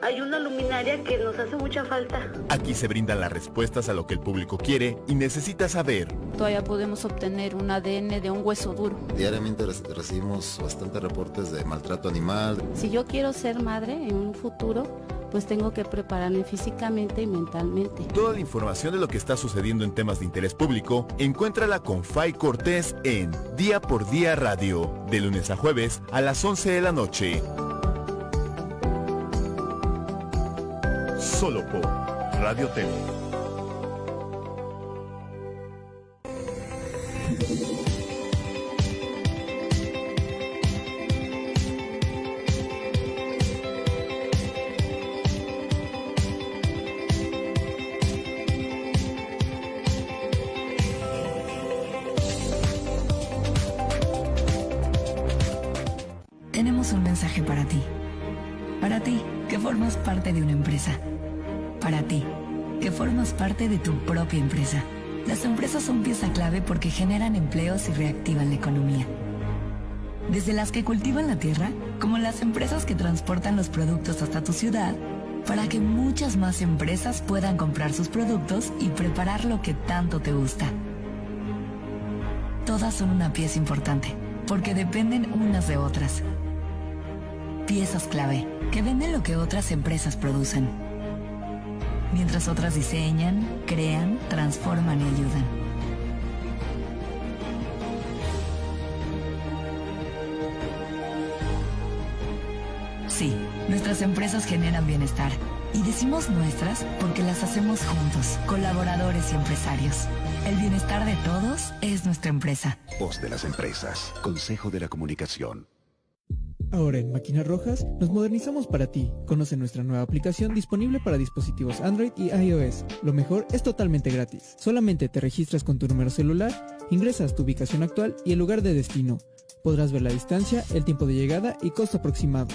Hay una luminaria que nos hace mucha falta. Aquí se brindan las respuestas a lo que el público quiere y necesita saber. Todavía podemos obtener un ADN de un hueso duro. Diariamente recibimos bastantes reportes de maltrato animal. Si yo quiero ser madre en un futuro, pues tengo que prepararme físicamente y mentalmente. Toda la información de lo que está sucediendo en temas de interés público, encuéntrala con Fay Cortés en Día por Día Radio, de lunes a jueves a las 11 de la noche. Solo por Radio TV. Tenemos un mensaje para ti. Para ti, que formas parte de una empresa. Para ti, que formas parte de tu propia empresa. Las empresas son pieza clave porque generan empleos y reactivan la economía. desde las que cultivan la tierra, como las empresas que transportan los productos hasta tu ciudad, para que muchas más empresas puedan comprar sus productos y preparar lo que tanto te gusta. Todas son una pieza importante, porque dependen unas de otras. Piezas clave, que venden lo que otras empresas producen, mientras otras diseñan, crean, transforman y ayudan. Sí, nuestras empresas generan bienestar. Y decimos nuestras porque las hacemos juntos, colaboradores y empresarios. El bienestar de todos es nuestra empresa. Voz de las empresas. Consejo de la Comunicación. Ahora en Máquinas Rojas nos modernizamos para ti. Conoce nuestra nueva aplicación disponible para dispositivos Android y iOS. Lo mejor es totalmente gratis. Solamente te registras con tu número celular, ingresas tu ubicación actual y el lugar de destino. Podrás ver la distancia, el tiempo de llegada y costo aproximado.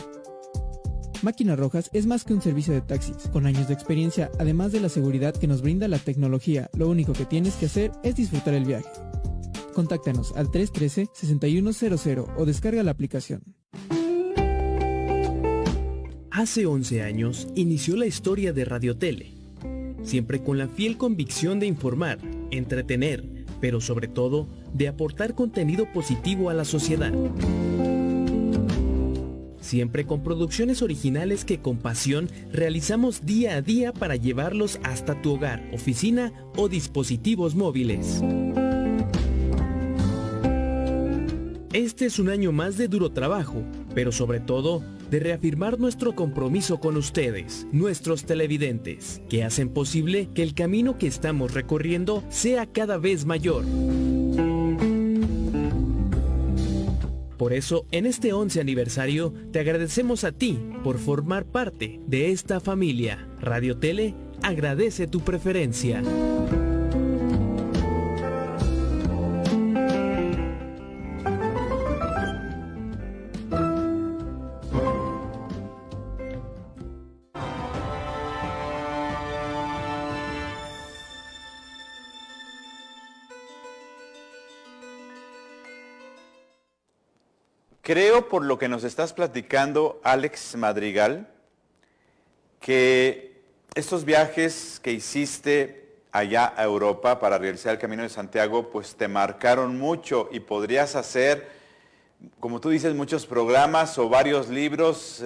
Máquinas Rojas es más que un servicio de taxis. Con años de experiencia, además de la seguridad que nos brinda la tecnología, lo único que tienes que hacer es disfrutar el viaje. Contáctanos al 313-6100 o descarga la aplicación. Hace 11 años inició la historia de Radio Tele, siempre con la fiel convicción de informar, entretener, pero sobre todo de aportar contenido positivo a la sociedad. Siempre con producciones originales que con pasión realizamos día a día para llevarlos hasta tu hogar, oficina o dispositivos móviles. Este es un año más de duro trabajo, pero sobre todo de reafirmar nuestro compromiso con ustedes, nuestros televidentes, que hacen posible que el camino que estamos recorriendo sea cada vez mayor. Por eso, en este 11 aniversario, te agradecemos a ti por formar parte de esta familia. Radio Tele agradece tu preferencia. Creo, por lo que nos estás platicando, Alex Madrigal, que estos viajes que hiciste allá a Europa para realizar el Camino de Santiago, pues te marcaron mucho y podrías hacer, como tú dices, muchos programas o varios libros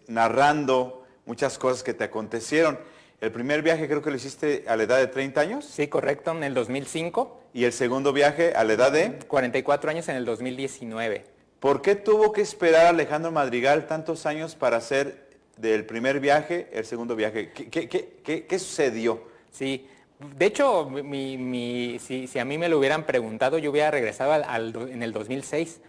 narrando muchas cosas que te acontecieron. El primer viaje creo que lo hiciste a la edad de 30 años. Sí, correcto, en el 2005. ¿Y el segundo viaje a la edad de? 44 años en el 2019. ¿Por qué tuvo que esperar Alejandro Madrigal tantos años para hacer del primer viaje el segundo viaje? ¿Qué sucedió? Sí, de hecho, si a mí me lo hubieran preguntado, yo hubiera regresado en el 2006.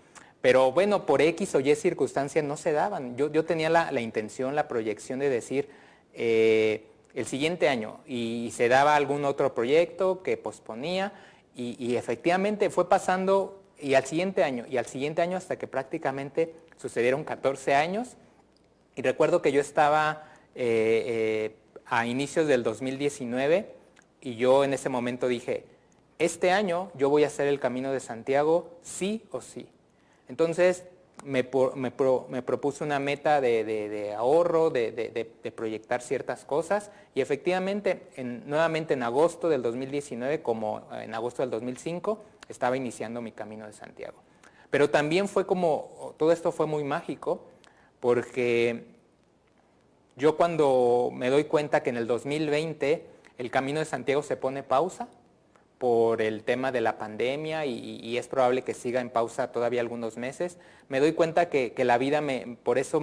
Pero bueno, por X o Y circunstancias no se daban. Yo tenía la intención, la proyección de decir el siguiente año, y se daba algún otro proyecto que posponía, y efectivamente fue pasando. Y al siguiente año, hasta que prácticamente sucedieron 14 años. Y recuerdo que yo estaba a inicios del 2019 y yo en ese momento dije, este año yo voy a hacer el Camino de Santiago sí o sí. Entonces me propuse una meta de ahorro, de proyectar ciertas cosas, y efectivamente nuevamente en agosto del 2019, como en agosto del 2005, estaba iniciando mi Camino de Santiago. Pero también fue como, todo esto fue muy mágico, porque yo cuando me doy cuenta que en el 2020 el Camino de Santiago se pone pausa por el tema de la pandemia, y es probable que siga en pausa todavía algunos meses, me doy cuenta que la vida por eso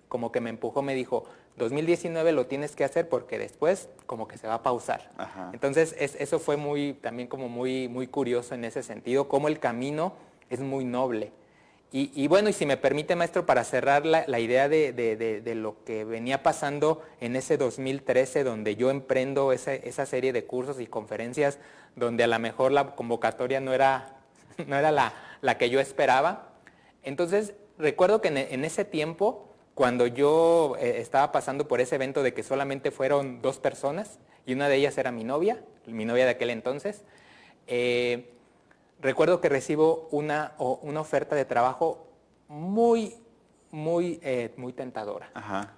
como que me empujó, me dijo, 2019 lo tienes que hacer porque después como que se va a pausar. Ajá. Entonces eso fue también como muy curioso en ese sentido, cómo el camino es muy noble. Y bueno, y si me permite, maestro, para cerrar la idea de lo que venía pasando en ese 2013, donde yo emprendo esa serie de cursos y conferencias, donde a lo mejor la convocatoria no era la que yo esperaba. Entonces recuerdo que en ese tiempo, cuando yo estaba pasando por ese evento de que solamente fueron 2 personas, y una de ellas era mi novia de aquel entonces, recuerdo que recibo una oferta de trabajo muy tentadora. Ajá.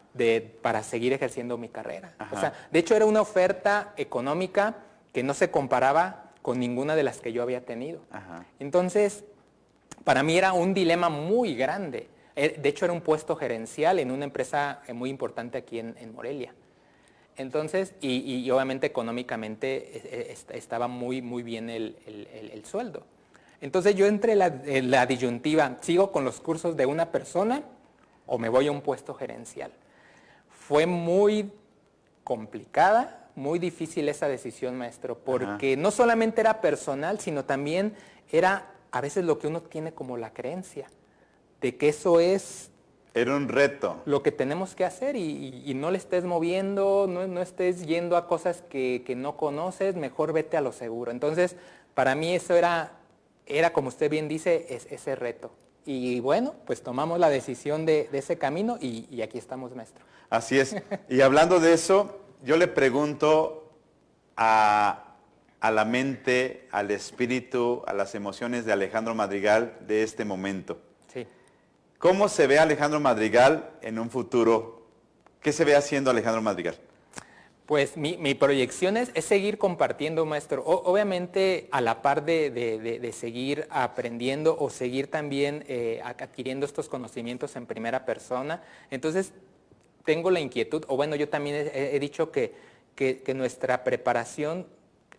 Para seguir ejerciendo mi carrera. Ajá. O sea, de hecho era una oferta económica que no se comparaba con ninguna de las que yo había tenido. Ajá. Entonces, para mí era un dilema muy grande. De hecho, era un puesto gerencial en una empresa muy importante aquí en Morelia. Entonces, y obviamente económicamente estaba muy bien el sueldo. Entonces yo entre la disyuntiva, ¿sigo con los cursos de una persona o me voy a un puesto gerencial? Fue muy complicada, muy difícil esa decisión, maestro, porque no solamente era personal, sino también era a veces lo que uno tiene como la creencia de que eso es... Era un reto. Lo que tenemos que hacer y no le estés moviendo, no estés yendo a cosas que no conoces, mejor vete a lo seguro. Entonces, para mí eso era como usted bien dice, ese reto. Y bueno, pues tomamos la decisión de ese camino y aquí estamos, maestro. Así es. Y hablando de eso, yo le pregunto a la mente, al espíritu, a las emociones de Alejandro Madrigal de este momento. Sí. ¿Cómo se ve Alejandro Madrigal en un futuro? ¿Qué se ve haciendo Alejandro Madrigal? Pues mi proyección es seguir compartiendo, maestro. Obviamente a la par de seguir aprendiendo o seguir también adquiriendo estos conocimientos en primera persona. Entonces tengo la inquietud, o bueno, yo también he dicho que nuestra preparación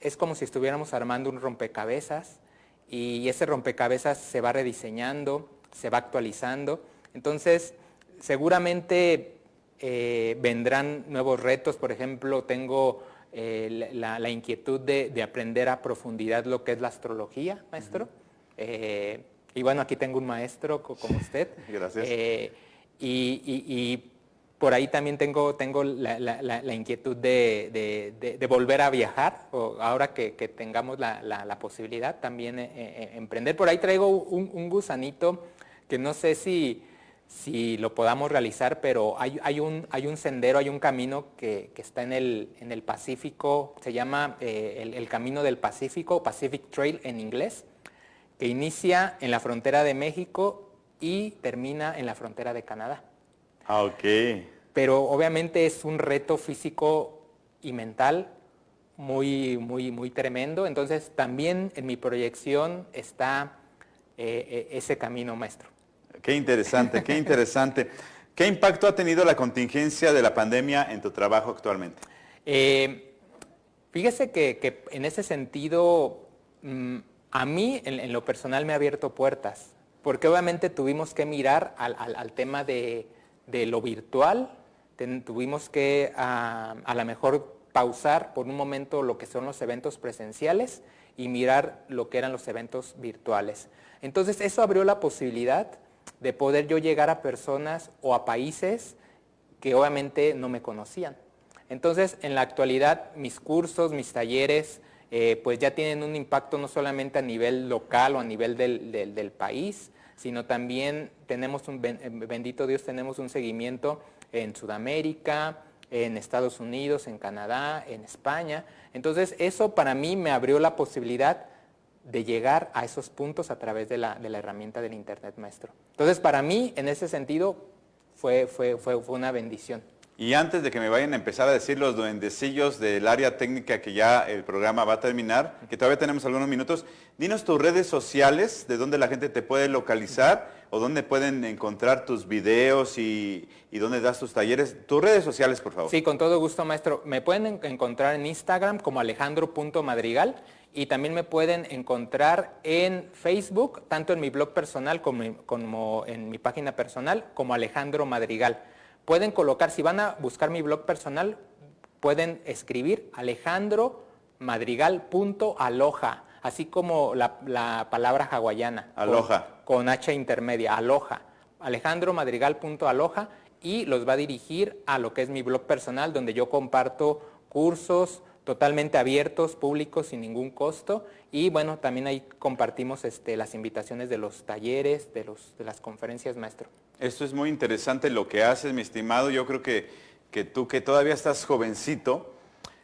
es como si estuviéramos armando un rompecabezas y ese rompecabezas se va rediseñando, se va actualizando. Entonces seguramente... vendrán nuevos retos. Por ejemplo, tengo la inquietud de aprender a profundidad lo que es la astrología, maestro. Y bueno, aquí tengo un maestro como usted. Gracias. Y por ahí también tengo la inquietud de volver a viajar, o ahora que tengamos la posibilidad también emprender. Por ahí traigo un gusanito que no sé si lo podamos realizar, pero hay un sendero, hay un camino que está en el Pacífico, se llama el Camino del Pacífico, Pacific Trail en inglés, que inicia en la frontera de México y termina en la frontera de Canadá. Ah, ok. Pero obviamente es un reto físico y mental muy tremendo, entonces también en mi proyección está ese camino, maestro. Qué interesante, qué interesante. ¿Qué impacto ha tenido la contingencia de la pandemia en tu trabajo actualmente? Fíjese que en ese sentido, a mí en lo personal me ha abierto puertas, porque obviamente tuvimos que mirar al tema de lo virtual, tuvimos que a lo mejor pausar por un momento lo que son los eventos presenciales y mirar lo que eran los eventos virtuales. Entonces eso abrió la posibilidad de poder yo llegar a personas o a países que obviamente no me conocían. Entonces, en la actualidad, mis cursos, mis talleres, pues ya tienen un impacto no solamente a nivel local o a nivel del país, sino también tenemos bendito Dios, tenemos un seguimiento en Sudamérica, en Estados Unidos, en Canadá, en España. Entonces, eso para mí me abrió la posibilidad de llegar a esos puntos a través de la herramienta del Internet, maestro. Entonces, para mí, en ese sentido, fue una bendición. Y antes de que me vayan a empezar a decir los duendecillos del área técnica que ya el programa va a terminar, que todavía tenemos algunos minutos, dinos tus redes sociales, de dónde la gente te puede localizar o dónde pueden encontrar tus videos y dónde das tus talleres. Tus redes sociales, por favor. Sí, con todo gusto, maestro. Me pueden encontrar en Instagram como alejandro.madrigal y también me pueden encontrar en Facebook, tanto en mi blog personal como en mi página personal, como Alejandro Madrigal. Pueden colocar, si van a buscar mi blog personal, pueden escribir alejandromadrigal.aloha, así como la palabra hawaiana. Aloha. Con H intermedia, aloha. alejandromadrigal.aloha y los va a dirigir a lo que es mi blog personal, donde yo comparto cursos totalmente abiertos, públicos, sin ningún costo. Y bueno, también ahí compartimos las invitaciones de los talleres, de las conferencias, maestro. Esto es muy interesante lo que haces, mi estimado. Yo creo que tú que todavía estás jovencito,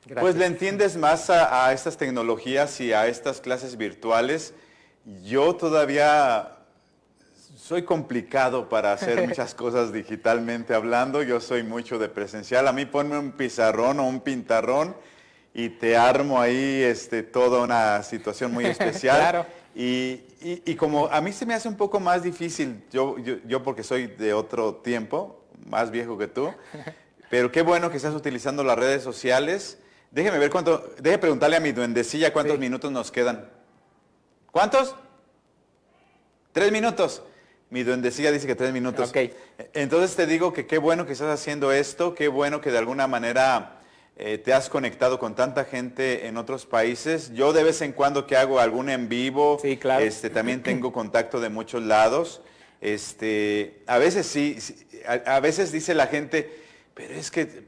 gracias, pues le entiendes más a estas tecnologías y a estas clases virtuales. Yo todavía Soy complicado para hacer muchas cosas digitalmente hablando. Yo soy mucho de presencial. A mí ponme un pizarrón o un pintarrón y te armo ahí toda una situación muy especial. Claro. Y como a mí se me hace un poco más difícil, yo porque soy de otro tiempo, más viejo que tú, pero qué bueno que estás utilizando las redes sociales. Déjeme preguntarle a mi duendecilla cuántos minutos nos quedan. ¿Cuántos? 3 minutos. Mi duendecilla dice que 3 minutos. Ok. Entonces te digo que qué bueno que estás haciendo esto, qué bueno que de alguna manera te has conectado con tanta gente en otros países. Yo de vez en cuando que hago algún en vivo, sí, claro. También tengo contacto de muchos lados. A veces sí, a veces dice la gente, pero es que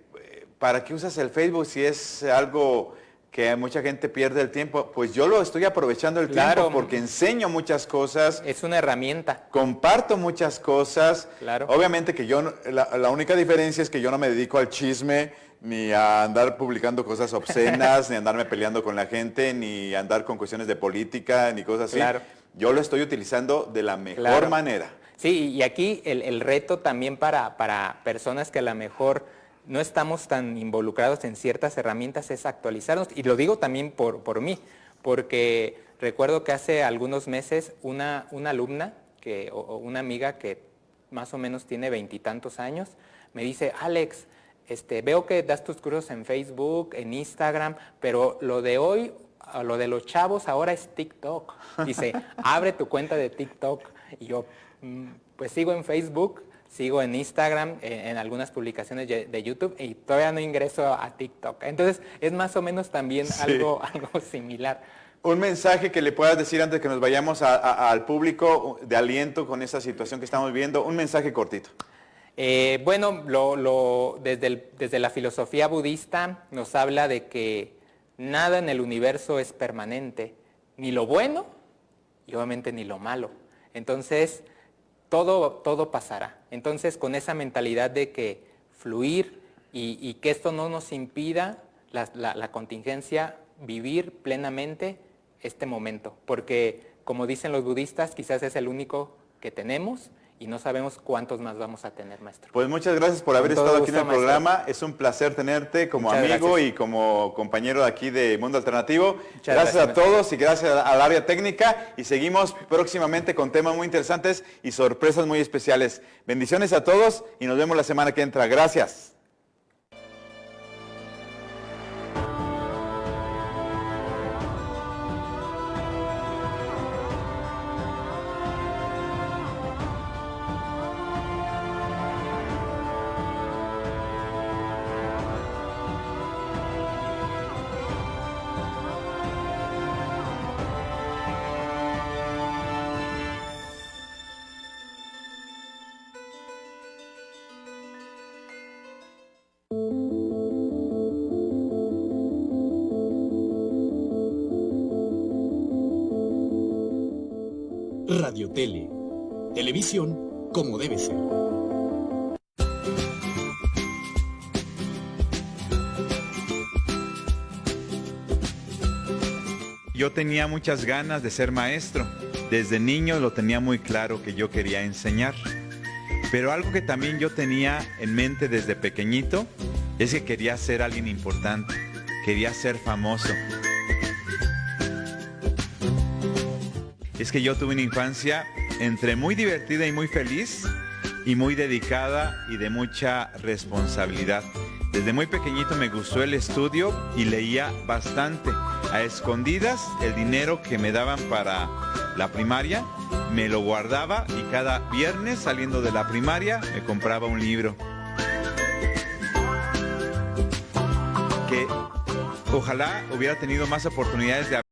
¿para qué usas el Facebook si es algo que mucha gente pierde el tiempo? Pues yo lo estoy aprovechando el tiempo porque enseño muchas cosas. Es una herramienta. Comparto muchas cosas. Claro. Obviamente que la única diferencia es que yo no me dedico al chisme, ni a andar publicando cosas obscenas, ni andarme peleando con la gente, ni andar con cuestiones de política, ni cosas así. Claro. Yo lo estoy utilizando de la mejor manera. Sí, y aquí el reto también para personas que a lo mejor no estamos tan involucrados en ciertas herramientas es actualizarnos. Y lo digo también por mí, porque recuerdo que hace algunos meses una alumna o una amiga que más o menos tiene 20 y tantos años, me dice, Alex, veo que das tus cursos en Facebook, en Instagram, pero lo de hoy, lo de los chavos ahora es TikTok. Dice, abre tu cuenta de TikTok. Y yo, pues sigo en Facebook, sigo en Instagram, en algunas publicaciones de YouTube y todavía no ingreso a TikTok. Entonces es más o menos también algo similar. Un mensaje que le puedas decir antes que nos vayamos al público de aliento con esta situación que estamos viendo, un mensaje cortito. Bueno, desde la filosofía budista nos habla de que nada en el universo es permanente, ni lo bueno y obviamente ni lo malo. Entonces, todo pasará. Entonces, con esa mentalidad de que fluir y que esto no nos impida la contingencia, vivir plenamente este momento. Porque, como dicen los budistas, quizás es el único que tenemos y no sabemos cuántos más vamos a tener, maestro. Pues muchas gracias por haber estado aquí en el programa. Es un placer tenerte como amigo y como compañero de aquí de Mundo Alternativo. Gracias a todos y gracias al área técnica. Y seguimos próximamente con temas muy interesantes y sorpresas muy especiales. Bendiciones a todos y nos vemos la semana que entra. Gracias. Radio Tele. Televisión como debe ser. Yo tenía muchas ganas de ser maestro. Desde niño lo tenía muy claro que yo quería enseñar. Pero algo que también yo tenía en mente desde pequeñito es que quería ser alguien importante. Quería ser famoso. Es que yo tuve una infancia entre muy divertida y muy feliz y muy dedicada y de mucha responsabilidad. Desde muy pequeñito me gustó el estudio y leía bastante. A escondidas, el dinero que me daban para la primaria me lo guardaba y cada viernes saliendo de la primaria me compraba un libro. Que ojalá hubiera tenido más oportunidades de